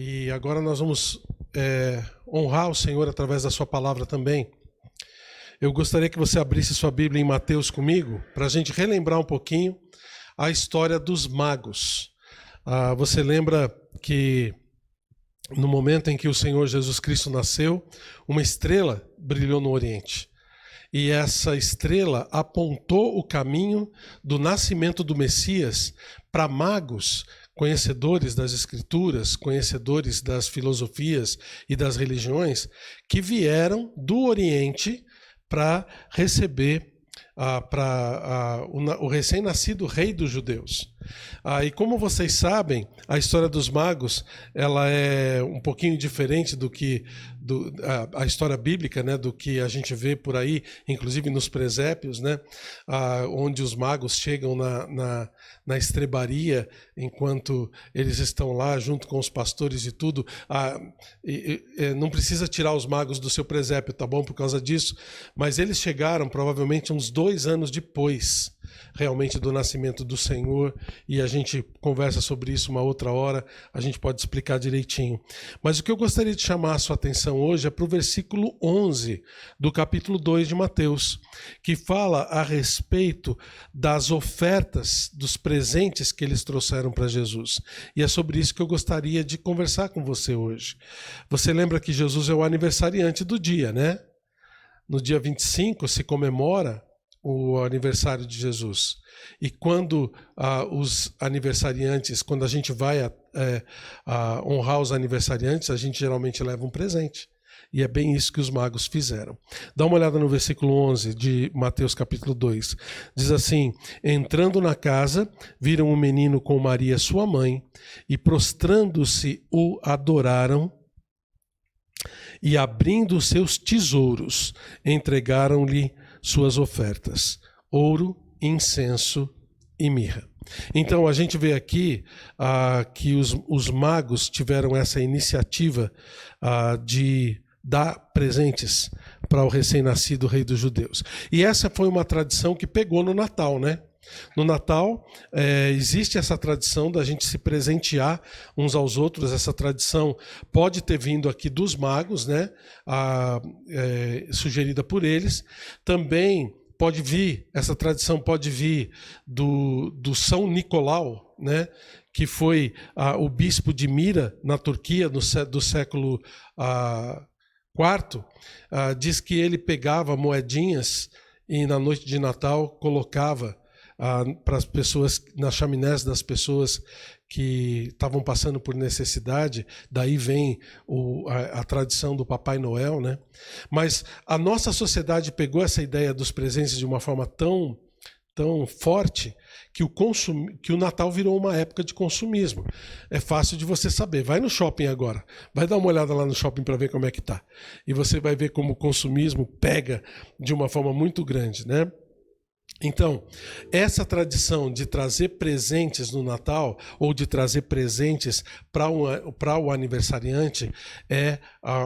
E agora nós vamos honrar o Senhor através da sua palavra também. Eu gostaria que você abrisse sua Bíblia em Mateus comigo, para a gente relembrar um pouquinho a história dos magos. Você lembra que no momento em que o Senhor Jesus Cristo nasceu, uma estrela brilhou no Oriente. E essa estrela apontou o caminho do nascimento do Messias para magos, conhecedores das Escrituras, conhecedores das filosofias e das religiões, que vieram do Oriente para receber o recém-nascido rei dos judeus. E como vocês sabem, a história dos magos ela é um pouquinho diferente do que a história bíblica, né, do que a gente vê por aí, inclusive nos presépios, né, onde os magos chegam na estrebaria enquanto eles estão lá junto com os pastores e tudo. Não precisa tirar os magos do seu presépio, tá bom, por causa disso, mas eles chegaram provavelmente uns 2 anos depois realmente do nascimento do Senhor, e a gente conversa sobre isso uma outra hora, a gente pode explicar direitinho. Mas o que eu gostaria de chamar a sua atenção hoje é para o versículo 11 do capítulo 2 de Mateus, que fala a respeito das ofertas, dos presentes que eles trouxeram para Jesus. E é sobre isso que eu gostaria de conversar com você hoje. Você lembra que Jesus é o aniversariante do dia, né? No dia 25 se comemora o aniversário de Jesus. E quando os aniversariantes, quando a gente vai honrar os aniversariantes, a gente geralmente leva um presente. E é bem isso que os magos fizeram. Dá uma olhada no versículo 11 de Mateus capítulo 2. Diz assim: entrando na casa, viram um menino com Maria sua mãe, e prostrando-se o adoraram, e abrindo seus tesouros, entregaram-lhe suas ofertas, ouro, incenso e mirra. Então a gente vê aqui que os magos tiveram essa iniciativa de dar presentes para o recém-nascido rei dos judeus. E essa foi uma tradição que pegou no Natal, né? No Natal existe essa tradição da gente se presentear uns aos outros. Essa tradição pode ter vindo aqui dos magos, né? Sugerida por eles. Também pode vir, essa tradição pode vir do São Nicolau, né? Que foi o bispo de Mira, na Turquia, do século IV. Diz que ele pegava moedinhas e na noite de Natal colocava para as pessoas, nas chaminés das pessoas que estavam passando por necessidade. Daí vem a tradição do Papai Noel, né? Mas a nossa sociedade pegou essa ideia dos presentes de uma forma tão forte que o Natal virou uma época de consumismo. É fácil de você saber. Vai no shopping agora. Vai dar uma olhada lá no shopping para ver como é que tá. E você vai ver como o consumismo pega de uma forma muito grande, né? Então, essa tradição de trazer presentes no Natal, ou de trazer presentes para o aniversariante, é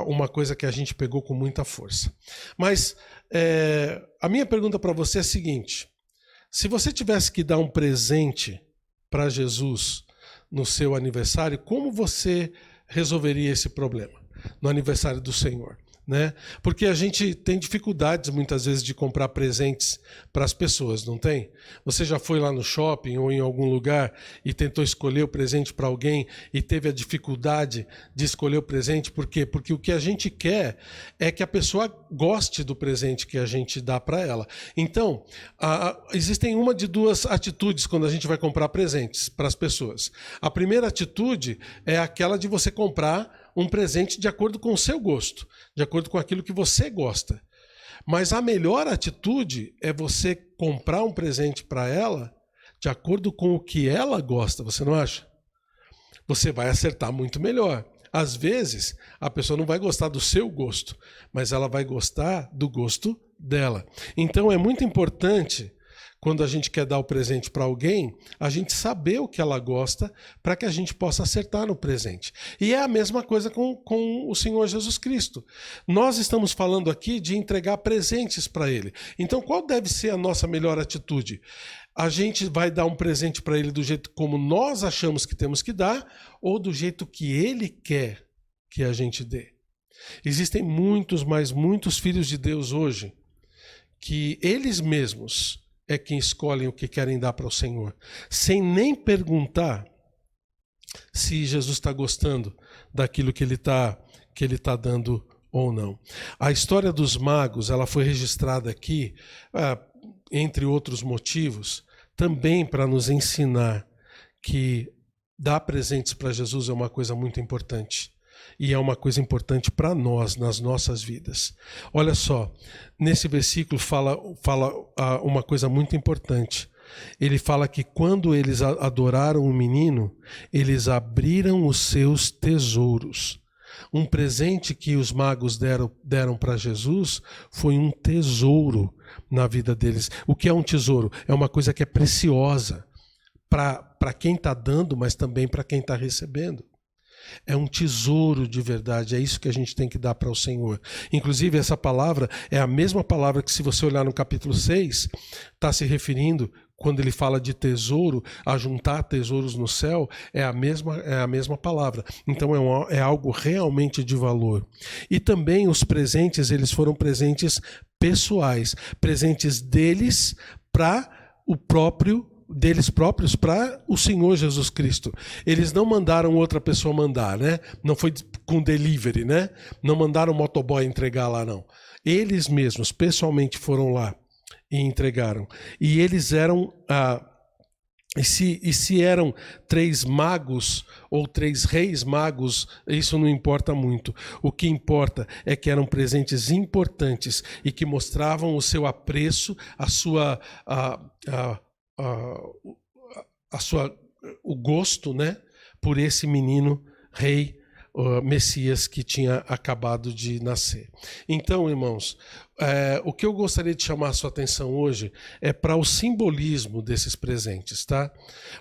uma coisa que a gente pegou com muita força. Mas a minha pergunta para você é a seguinte: se você tivesse que dar um presente para Jesus no seu aniversário, como você resolveria esse problema no aniversário do Senhor? Né? Porque a gente tem dificuldades muitas vezes de comprar presentes para as pessoas, não tem? Você já foi lá no shopping ou em algum lugar e tentou escolher o presente para alguém e teve a dificuldade de escolher o presente? Por quê? Porque o que a gente quer é que a pessoa goste do presente que a gente dá para ela. Então, existem uma de duas atitudes quando a gente vai comprar presentes para as pessoas. A primeira atitude é aquela de você comprar um presente de acordo com o seu gosto, de acordo com aquilo que você gosta. Mas a melhor atitude é você comprar um presente para ela de acordo com o que ela gosta, você não acha? Você vai acertar muito melhor. Às vezes, a pessoa não vai gostar do seu gosto, mas ela vai gostar do gosto dela. Então é muito importante, quando a gente quer dar o presente para alguém, a gente saber o que ela gosta para que a gente possa acertar no presente. E é a mesma coisa com o Senhor Jesus Cristo. Nós estamos falando aqui de entregar presentes para Ele. Então, qual deve ser a nossa melhor atitude? A gente vai dar um presente para Ele do jeito como nós achamos que temos que dar ou do jeito que Ele quer que a gente dê? Existem muitos filhos de Deus hoje que eles mesmos é quem escolhem o que querem dar para o Senhor, sem nem perguntar se Jesus está gostando daquilo que ele tá dando ou não. A história dos magos, ela foi registrada aqui, entre outros motivos, também para nos ensinar que dar presentes para Jesus é uma coisa muito importante. E é uma coisa importante para nós, nas nossas vidas. Olha só, nesse versículo fala uma coisa muito importante. Ele fala que quando eles adoraram o menino, eles abriram os seus tesouros. Um presente que os magos deram para Jesus foi um tesouro na vida deles. O que é um tesouro? É uma coisa que é preciosa para quem está dando, mas também para quem está recebendo. É um tesouro de verdade, é isso que a gente tem que dar para o Senhor. Inclusive, essa palavra é a mesma palavra que, se você olhar no capítulo 6, está se referindo, quando ele fala de tesouro, a juntar tesouros no céu, é a mesma palavra. Então é algo realmente de valor. E também os presentes, eles foram presentes pessoais, presentes deles deles próprios para o Senhor Jesus Cristo. Eles não mandaram outra pessoa mandar, né? Não foi com delivery, né? Não mandaram o motoboy entregar lá, não. Eles mesmos, pessoalmente, foram lá e entregaram. E eles eram... E se eram 3 magos ou 3 reis magos, isso não importa muito. O que importa é que eram presentes importantes e que mostravam o seu apreço, o gosto, né, por esse menino rei, Messias, que tinha acabado de nascer. Então, irmãos, o que eu gostaria de chamar a sua atenção hoje é para o simbolismo desses presentes, tá?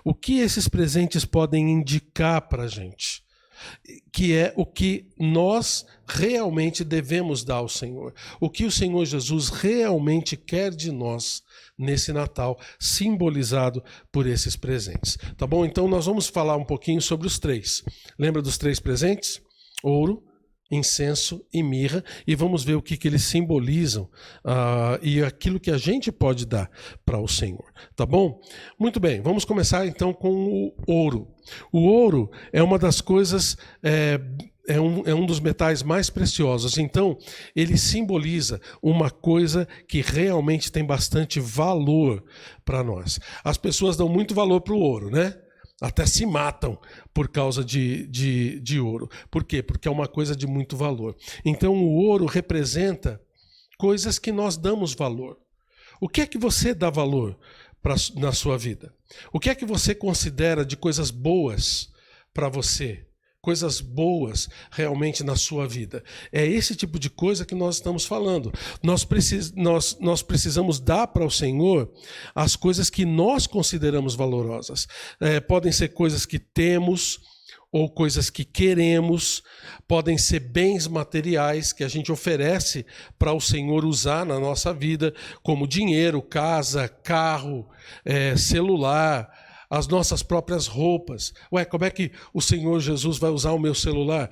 O que esses presentes podem indicar para a gente? Que é o que nós realmente devemos dar ao Senhor. O que o Senhor Jesus realmente quer de nós nesse Natal, simbolizado por esses presentes. Tá bom? Então nós vamos falar um pouquinho sobre os 3. Lembra dos 3 presentes? Ouro, incenso e mirra, e vamos ver o que eles simbolizam e aquilo que a gente pode dar para o Senhor, tá bom? Muito bem, vamos começar então com o ouro. O ouro é uma das coisas, é um dos metais mais preciosos, então ele simboliza uma coisa que realmente tem bastante valor para nós. As pessoas dão muito valor para o ouro, né? Até se matam por causa de ouro. Por quê? Porque é uma coisa de muito valor. Então o ouro representa coisas que nós damos valor. O que é que você dá valor na sua vida? O que é que você considera de coisas boas para você? Coisas boas realmente na sua vida. É esse tipo de coisa que nós estamos falando. Nós precisamos dar para o Senhor as coisas que nós consideramos valorosas. Podem ser coisas que temos ou coisas que queremos, podem ser bens materiais que a gente oferece para o Senhor usar na nossa vida, como dinheiro, casa, carro, celular, as nossas próprias roupas. Como é que o Senhor Jesus vai usar o meu celular?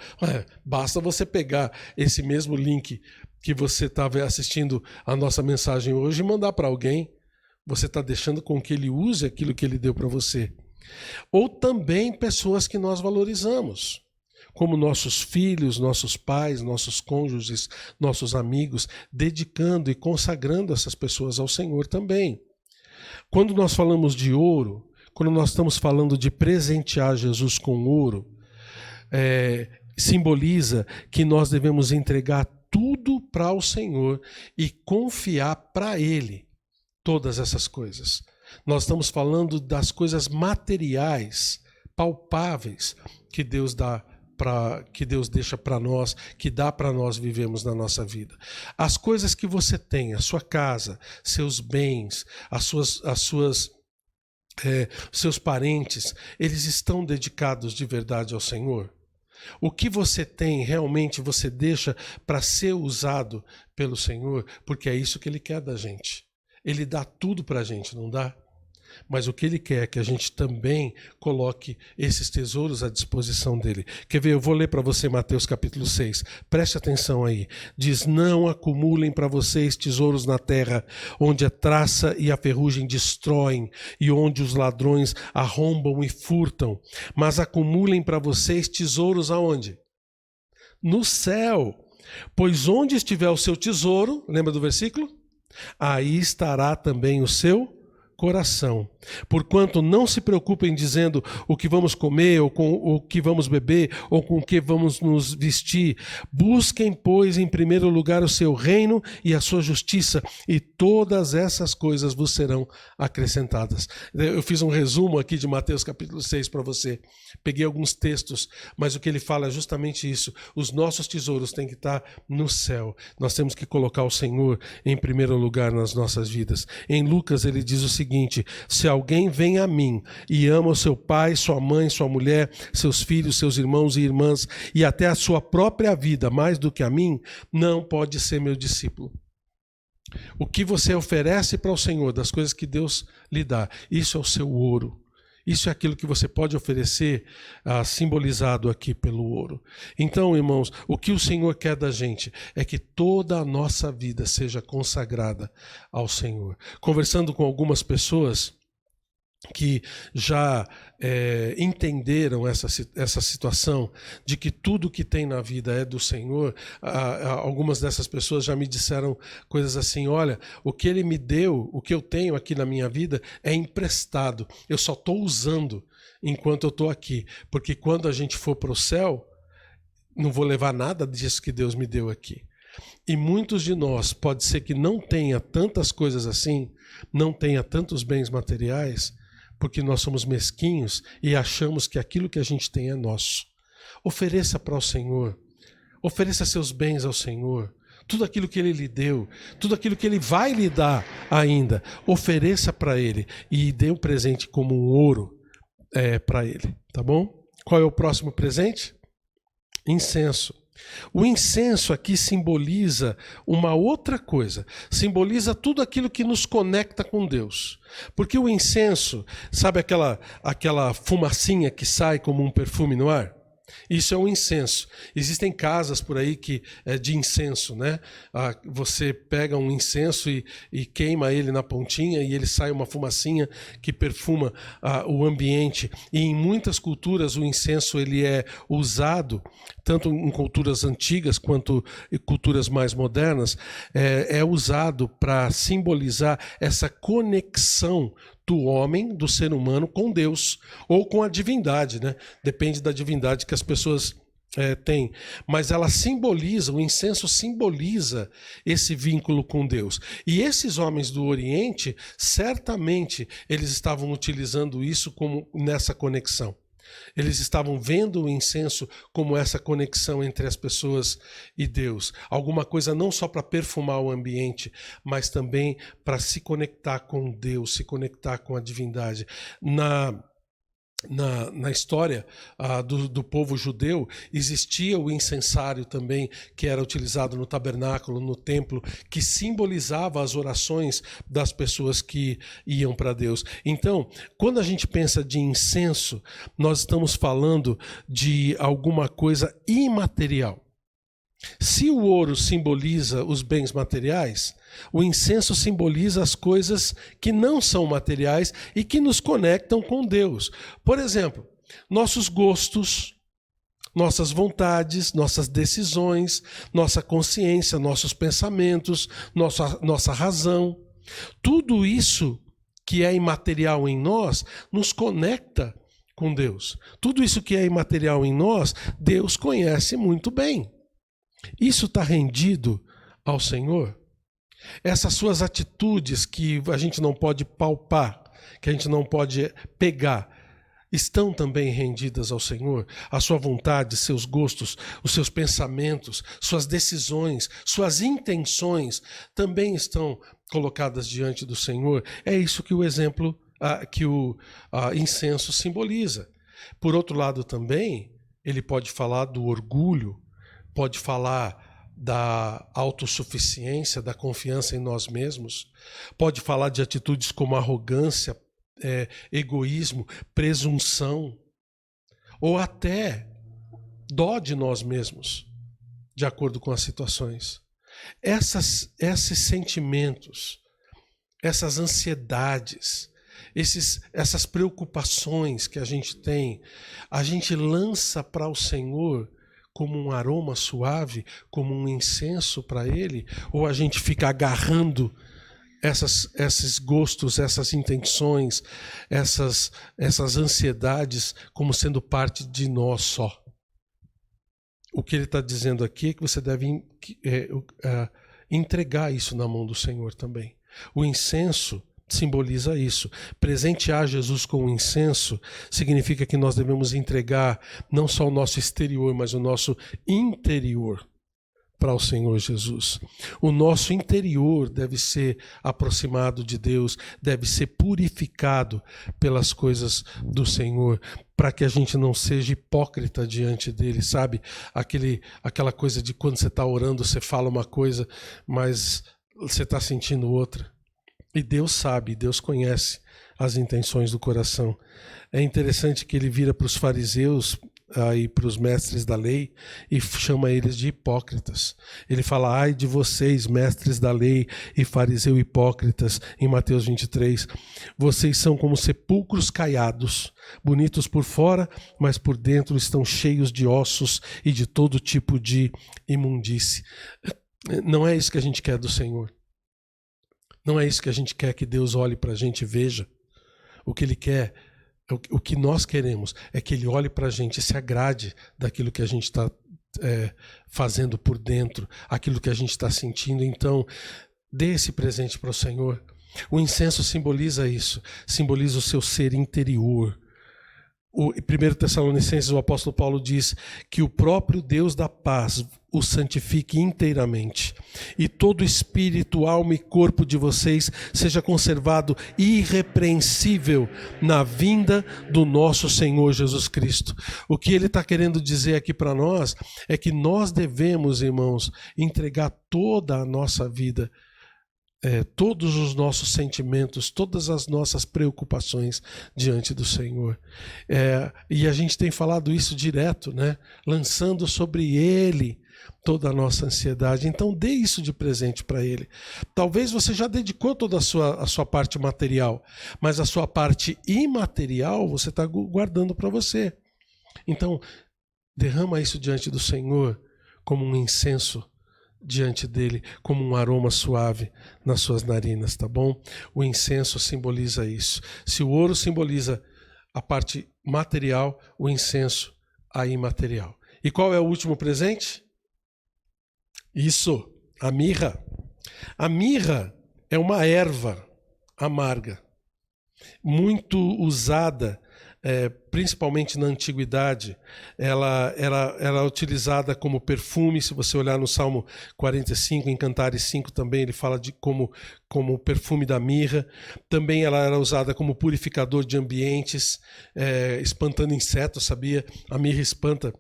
Basta você pegar esse mesmo link que você estava assistindo a nossa mensagem hoje e mandar para alguém. Você está deixando com que ele use aquilo que ele deu para você. Ou também pessoas que nós valorizamos, como nossos filhos, nossos pais, nossos cônjuges, nossos amigos, dedicando e consagrando essas pessoas ao Senhor também. Quando nós falamos de ouro, quando nós estamos falando de presentear Jesus com ouro, simboliza que nós devemos entregar tudo para o Senhor e confiar para Ele todas essas coisas. Nós estamos falando das coisas materiais, palpáveis, que Deus dá que Deus deixa para nós, que dá para nós vivemos na nossa vida. As coisas que você tem, a sua casa, seus bens, seus parentes, eles estão dedicados de verdade ao Senhor? O que você tem, realmente você deixa para ser usado pelo Senhor? Porque é isso que Ele quer da gente. Ele dá tudo para a gente, não dá? Mas o que Ele quer é que a gente também coloque esses tesouros à disposição dEle. Quer ver? Eu vou ler para você Mateus capítulo 6. Preste atenção aí. Diz: não acumulem para vocês tesouros na terra, onde a traça e a ferrugem destroem, e onde os ladrões arrombam e furtam. Mas acumulem para vocês tesouros aonde? No céu. Pois onde estiver o seu tesouro, lembra do versículo? Aí estará também o seu coração. Porquanto não se preocupem dizendo o que vamos comer, ou com o que vamos beber, ou com o que vamos nos vestir. Busquem, pois, em primeiro lugar o seu reino e a sua justiça, e todas essas coisas vos serão acrescentadas. Eu fiz um resumo aqui de Mateus capítulo 6 para você. Peguei alguns textos, mas o que ele fala é justamente isso. Os nossos tesouros têm que estar no céu. Nós temos que colocar o Senhor em primeiro lugar nas nossas vidas. Em Lucas ele diz o seguinte: se alguém vem a mim e ama o seu pai, sua mãe, sua mulher, seus filhos, seus irmãos e irmãs, e até a sua própria vida mais do que a mim, não pode ser meu discípulo. O que você oferece para o Senhor, das coisas que Deus lhe dá, isso é o seu ouro. Isso é aquilo que você pode oferecer, simbolizado aqui pelo ouro. Então, irmãos, o que o Senhor quer da gente é que toda a nossa vida seja consagrada ao Senhor. Conversando com algumas pessoas que já entenderam essa situação de que tudo que tem na vida é do Senhor, algumas dessas pessoas já me disseram coisas assim: olha, o que Ele me deu, o que eu tenho aqui na minha vida é emprestado, eu só estou usando enquanto eu estou aqui, porque quando a gente for para o céu, não vou levar nada disso que Deus me deu aqui. E muitos de nós, pode ser que não tenha tantas coisas assim, não tenha tantos bens materiais, porque nós somos mesquinhos e achamos que aquilo que a gente tem é nosso. Ofereça para o Senhor, ofereça seus bens ao Senhor, tudo aquilo que Ele lhe deu, tudo aquilo que Ele vai lhe dar ainda, ofereça para Ele e dê um presente como um ouro para Ele, tá bom? Qual é o próximo presente? Incenso. O incenso aqui simboliza uma outra coisa, simboliza tudo aquilo que nos conecta com Deus. Porque o incenso, sabe aquela fumacinha que sai como um perfume no ar? Isso é um incenso. Existem casas por aí que é de incenso, né? Você pega um incenso e queima ele na pontinha e ele sai uma fumacinha que perfuma o ambiente. E em muitas culturas o incenso ele é usado, tanto em culturas antigas quanto em culturas mais modernas, é usado para simbolizar essa conexão do homem, do ser humano com Deus ou com a divindade, né? Depende da divindade que as pessoas têm. Mas ela simboliza, o incenso simboliza esse vínculo com Deus. E esses homens do Oriente, certamente, eles estavam utilizando isso como nessa conexão. Eles estavam vendo o incenso como essa conexão entre as pessoas e Deus. Alguma coisa não só para perfumar o ambiente, mas também para se conectar com Deus, se conectar com a divindade. Na história do povo judeu, existia o incensário também, que era utilizado no tabernáculo, no templo, que simbolizava as orações das pessoas que iam para Deus. Então, quando a gente pensa de incenso, nós estamos falando de alguma coisa imaterial. Se o ouro simboliza os bens materiais, o incenso simboliza as coisas que não são materiais e que nos conectam com Deus. Por exemplo, nossos gostos, nossas vontades, nossas decisões, nossa consciência, nossos pensamentos, nossa razão. Tudo isso que é imaterial em nós nos conecta com Deus. Tudo isso que é imaterial em nós, Deus conhece muito bem. Isso está rendido ao Senhor? Essas suas atitudes que a gente não pode palpar, que a gente não pode pegar, estão também rendidas ao Senhor? A sua vontade, seus gostos, os seus pensamentos, suas decisões, suas intenções também estão colocadas diante do Senhor? É isso que o exemplo, que o incenso simboliza. Por outro lado também, ele pode falar do orgulho, pode falar da autossuficiência, da confiança em nós mesmos, pode falar de atitudes como arrogância, egoísmo, presunção, ou até dó de nós mesmos, de acordo com as situações. Esses sentimentos, essas ansiedades, essas preocupações que a gente tem, a gente lança para o Senhor como um aroma suave, como um incenso para Ele, ou a gente fica agarrando esses gostos, essas intenções, essas ansiedades como sendo parte de nós só? O que ele está dizendo aqui é que você deve entregar isso na mão do Senhor também. O incenso simboliza isso. Presentear Jesus com o incenso significa que nós devemos entregar não só o nosso exterior, mas o nosso interior para o Senhor Jesus. O nosso interior deve ser aproximado de Deus, deve ser purificado pelas coisas do Senhor, para que a gente não seja hipócrita diante dele, sabe? Aquela coisa de quando você está orando, você fala uma coisa, mas você está sentindo outra. E Deus sabe, Deus conhece as intenções do coração. É interessante que ele vira para os fariseus e para os mestres da lei e chama eles de hipócritas. Ele fala: ai de vocês, mestres da lei e fariseu hipócritas, em Mateus 23. Vocês são como sepulcros caiados, bonitos por fora, mas por dentro estão cheios de ossos e de todo tipo de imundície. Não é isso que a gente quer do Senhor. Não é isso que a gente quer, que Deus olhe para a gente e veja. O que Ele quer, o que nós queremos, é que Ele olhe para a gente e se agrade daquilo que a gente está fazendo por dentro, aquilo que a gente está sentindo. Então, dê esse presente para o Senhor. O incenso simboliza isso, simboliza o seu ser interior. Em 1 Tessalonicenses, o apóstolo Paulo diz que o próprio Deus da paz o santifique inteiramente, e todo espírito, alma e corpo de vocês seja conservado irrepreensível na vinda do nosso Senhor Jesus Cristo. O que ele está querendo dizer aqui para nós é que nós devemos, irmãos, entregar toda a nossa vida, todos os nossos sentimentos, todas as nossas preocupações diante do Senhor. E a gente tem falado isso direto, né? Lançando sobre Ele toda a nossa ansiedade. Então dê isso de presente para Ele. Talvez você já dedicou toda a sua parte material, mas a sua parte imaterial você está guardando para você. Então derrama isso diante do Senhor como um incenso diante dele, como um aroma suave nas suas narinas, tá bom? O incenso simboliza isso. Se o ouro simboliza a parte material, o incenso a imaterial. E qual é o último presente? Isso, a mirra. A mirra é uma erva amarga, muito usada, principalmente na antiguidade. Ela era utilizada como perfume. Se você olhar no Salmo 45, em Cantares 5 também, ele fala de como perfume da mirra. Também ela era usada como purificador de ambientes, espantando insetos, sabia? A mirra espanta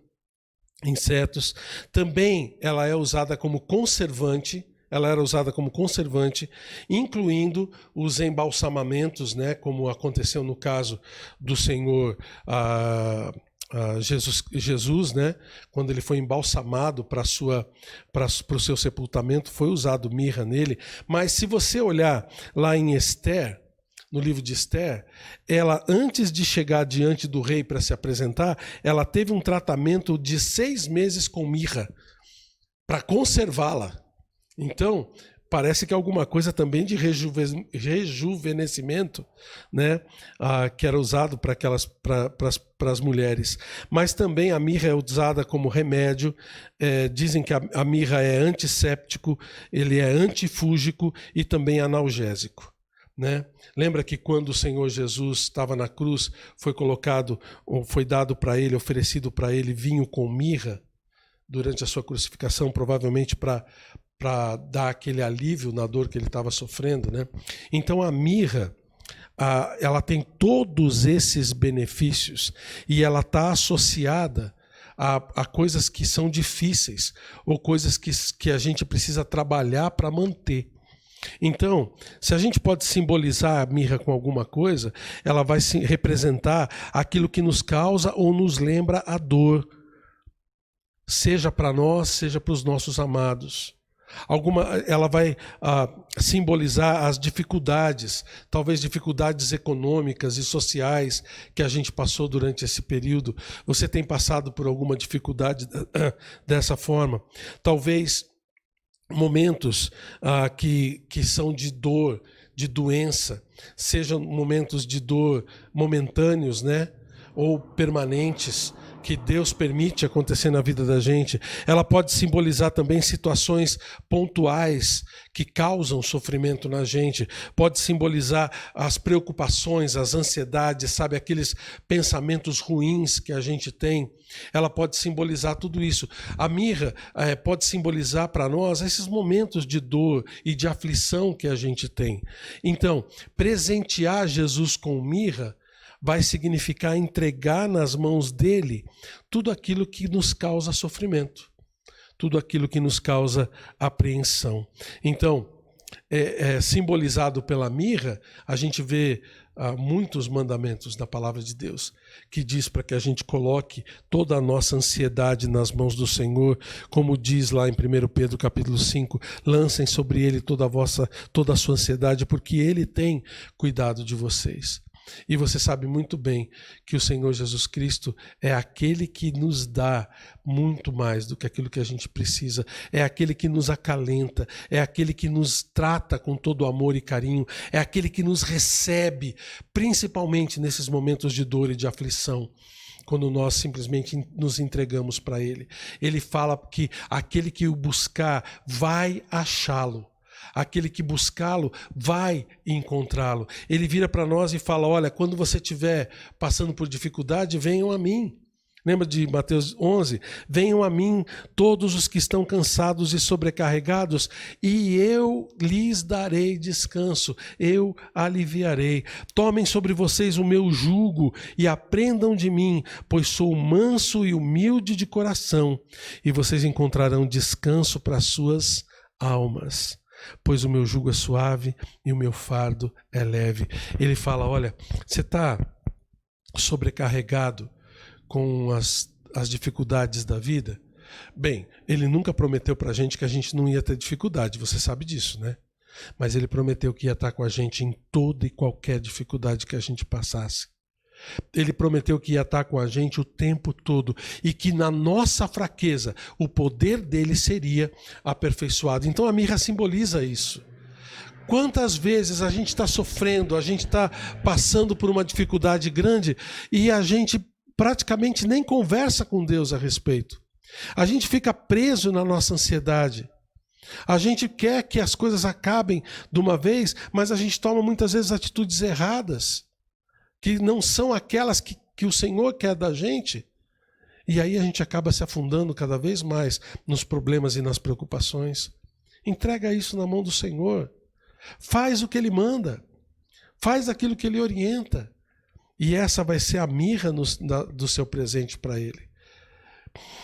insetos. Também ela é usada como conservante. Ela era usada como conservante, incluindo os embalsamamentos, né, como aconteceu no caso do Senhor Jesus, né, quando ele foi embalsamado para o seu sepultamento, foi usado mirra nele. Mas se você olhar lá em Esther, no livro de Esther, ela, antes de chegar diante do rei para se apresentar, ela teve um tratamento de 6 meses com mirra para conservá-la. Então, parece que alguma coisa também de rejuvenescimento, né, que era usado para as mulheres. Mas também a mirra é usada como remédio. Dizem que a mirra é antisséptico, ele é antifúngico e também analgésico. né? Lembra que quando o Senhor Jesus estava na cruz, foi colocado, ou foi dado para ele, oferecido para ele vinho com mirra durante a sua crucificação, provavelmente para dar aquele alívio na dor que ele estava sofrendo, né? Então a mirra, ela tem todos esses benefícios e ela está associada a coisas que são difíceis ou coisas que a gente precisa trabalhar para manter. Então, se a gente pode simbolizar a mirra com alguma coisa, ela vai representar aquilo que nos causa ou nos lembra a dor, seja para nós, seja para os nossos amados. Ela vai simbolizar as dificuldades, talvez dificuldades econômicas e sociais que a gente passou durante esse período. Você tem passado por alguma dificuldade dessa forma? Talvez momentos que são de dor, de doença, sejam momentos de dor momentâneos, né? Ou permanentes, que Deus permite acontecer na vida da gente. Ela pode simbolizar também situações pontuais que causam sofrimento na gente. Pode simbolizar as preocupações, as ansiedades, sabe, aqueles pensamentos ruins que a gente tem. Ela pode simbolizar tudo isso. A mirra pode simbolizar para nós esses momentos de dor e de aflição que a gente tem. Então, presentear Jesus com mirra vai significar entregar nas mãos dele tudo aquilo que nos causa sofrimento, tudo aquilo que nos causa apreensão. Então, simbolizado pela mirra, a gente vê muitos mandamentos da palavra de Deus, que diz para que a gente coloque toda a nossa ansiedade nas mãos do Senhor, como diz lá em 1 Pedro capítulo 5, lancem sobre ele toda a sua ansiedade, porque ele tem cuidado de vocês. E você sabe muito bem que o Senhor Jesus Cristo é aquele que nos dá muito mais do que aquilo que a gente precisa, é aquele que nos acalenta, é aquele que nos trata com todo amor e carinho, é aquele que nos recebe, principalmente nesses momentos de dor e de aflição, quando nós simplesmente nos entregamos para Ele. Ele fala que aquele que o buscar vai achá-lo. Aquele que buscá-lo vai encontrá-lo. Ele vira para nós e fala, olha, quando você estiver passando por dificuldade, venham a mim. Lembra de Mateus 11? Venham a mim todos os que estão cansados e sobrecarregados, e eu lhes darei descanso, eu aliviarei. Tomem sobre vocês o meu jugo e aprendam de mim, pois sou manso e humilde de coração, e vocês encontrarão descanso para suas almas. Pois o meu jugo é suave e o meu fardo é leve. Ele fala, olha, você está sobrecarregado com as dificuldades da vida? Bem, ele nunca prometeu para a gente que a gente não ia ter dificuldade, você sabe disso, né? Mas ele prometeu que ia estar com a gente em toda e qualquer dificuldade que a gente passasse. Ele prometeu que ia estar com a gente o tempo todo e que na nossa fraqueza o poder dele seria aperfeiçoado. Então a mirra simboliza isso. Quantas vezes a gente está sofrendo, a gente está passando por uma dificuldade grande e a gente praticamente nem conversa com Deus a respeito. A gente fica preso na nossa ansiedade. A gente quer que as coisas acabem de uma vez, mas a gente toma muitas vezes atitudes erradas, que não são aquelas que o Senhor quer da gente. E aí a gente acaba se afundando cada vez mais nos problemas e nas preocupações. Entrega isso na mão do Senhor. Faz o que Ele manda. Faz aquilo que Ele orienta. E essa vai ser a mirra do seu presente para Ele.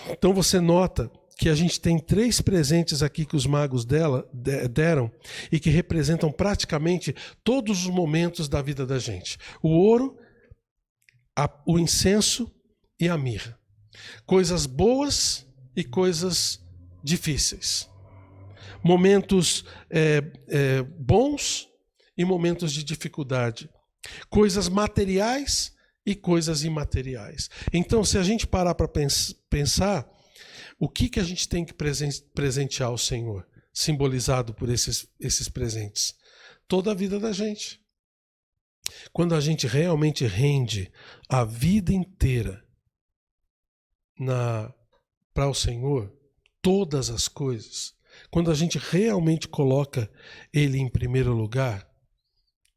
Então você nota que a gente tem 3 presentes aqui que os magos deram e que representam praticamente todos os momentos da vida da gente. O ouro, o incenso e a mirra. Coisas boas e coisas difíceis. Momentos bons e momentos de dificuldade. Coisas materiais e coisas imateriais. Então, se a gente parar para pensar, o que a gente tem que presentear ao Senhor, simbolizado por esses presentes? Toda a vida da gente. Quando a gente realmente rende a vida inteira para o Senhor, todas as coisas, quando a gente realmente coloca Ele em primeiro lugar,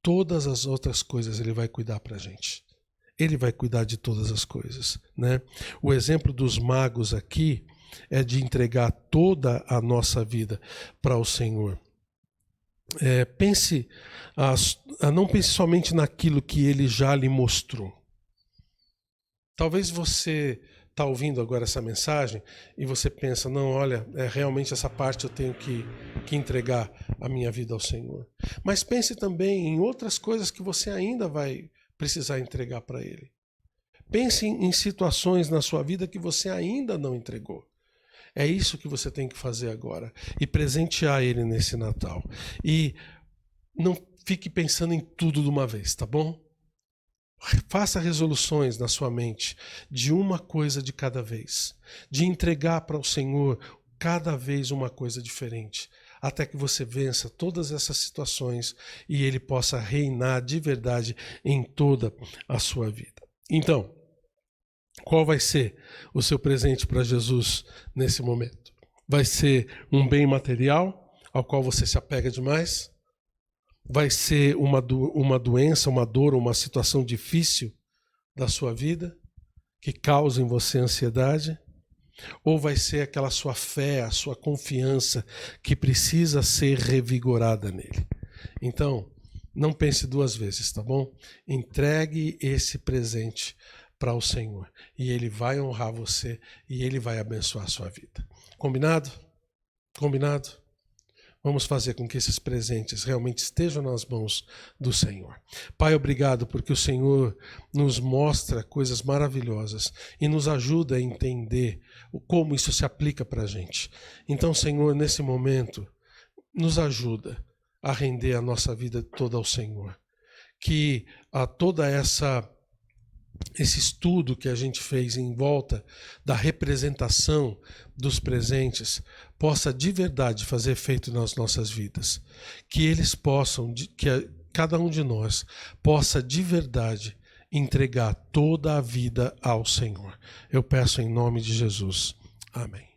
todas as outras coisas Ele vai cuidar para a gente. Ele vai cuidar de todas as coisas, né? O exemplo dos magos aqui é de entregar toda a nossa vida para o Senhor. Não pense somente naquilo que Ele já lhe mostrou. Talvez você está ouvindo agora essa mensagem e você pensa, não, olha, realmente essa parte eu tenho que entregar a minha vida ao Senhor. Mas pense também em outras coisas que você ainda vai precisar entregar para Ele. Pense em situações na sua vida que você ainda não entregou. É isso que você tem que fazer agora. E presentear Ele nesse Natal. E não fique pensando em tudo de uma vez, tá bom? Faça resoluções na sua mente de uma coisa de cada vez. De entregar para o Senhor cada vez uma coisa diferente. Até que você vença todas essas situações e Ele possa reinar de verdade em toda a sua vida. Então, qual vai ser o seu presente para Jesus nesse momento? Vai ser um bem material ao qual você se apega demais? Vai ser uma doença, uma dor, uma situação difícil da sua vida que causa em você ansiedade? Ou vai ser aquela sua fé, a sua confiança que precisa ser revigorada nele? Então, não pense duas vezes, tá bom? Entregue esse presente para o Senhor e Ele vai honrar você e Ele vai abençoar a sua vida. Combinado? Combinado? Vamos fazer com que esses presentes realmente estejam nas mãos do Senhor. Pai, obrigado porque o Senhor nos mostra coisas maravilhosas e nos ajuda a entender como isso se aplica para a gente. Então, Senhor, nesse momento, nos ajuda a render a nossa vida toda ao Senhor. Que toda esse estudo que a gente fez em volta da representação dos presentes possa de verdade fazer efeito nas nossas vidas. Que eles possam, que cada um de nós possa de verdade entregar toda a vida ao Senhor. Eu peço em nome de Jesus. Amém.